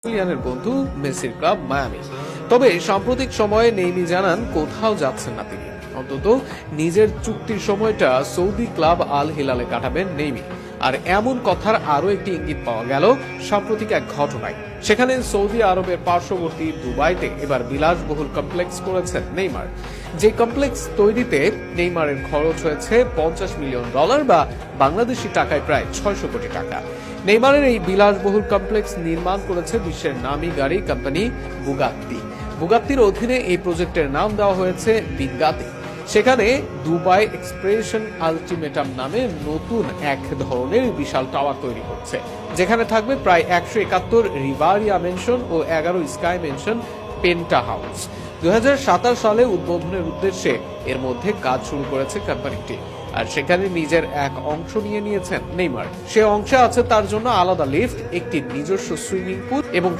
ব্রাজিলিয়ানের বন্ধু মেসির club Miami. তবে সাম্প্রতিক সময়ে নেইমি জানান কোথাও যাচ্ছেন না তিনি, অন্তত নিজের চুক্তির সময়টা সৌদি ক্লাব আল হিলালে কাটাবেন নেইমি। আর এমন কথার আরো একটি ইঙ্গিত পাওয়া গেল সাম্প্রতিক এক ঘটনায়। সেখানে সৌদি আরবের পার্শ্ববর্তী দুবাইতে এবার বিলাসবহুল কমপ্লেক্স করেছেন নেইমার। যে কমপ্লেক্স তৈরিতে নেইমারের খরচ হয়েছে $50 মিলিয়ন বা বাংলাদেশি টাকায় প্রায় 600 কোটি টাকা। নেইমারের এই বিলাসবহুল কমপ্লেক্স নির্মাণ করেছে বিশ্বের নামী গাড়ি কোম্পানি বুগাত্তি। বুগাত্তির অধীনে এই প্রজেক্টের নাম দেওয়া হয়েছে বিগাতি। সেখানে দুবাই এক্সপ্রেশন আলটিমেটাম নামে নতুন এক ধরনের বিশাল টাওয়ার তৈরি হচ্ছে, যেখানে থাকবে প্রায় 171 রিভারিয়া মেনশন ও 11 স্কাই মেনশন পেন্টা হাউস। 2027 সালে উদ্বোধনের উদ্দেশ্যে এর মধ্যে কাজ শুরু করেছে কোম্পানিটি। আর সেখানে নিজের এক অংশ নিয়ে নিয়েছেন নেইমার। সে অংশে আছে তার জন্য আলাদা লিফট, একটি নিজস্ব সুইমিং পুল এবং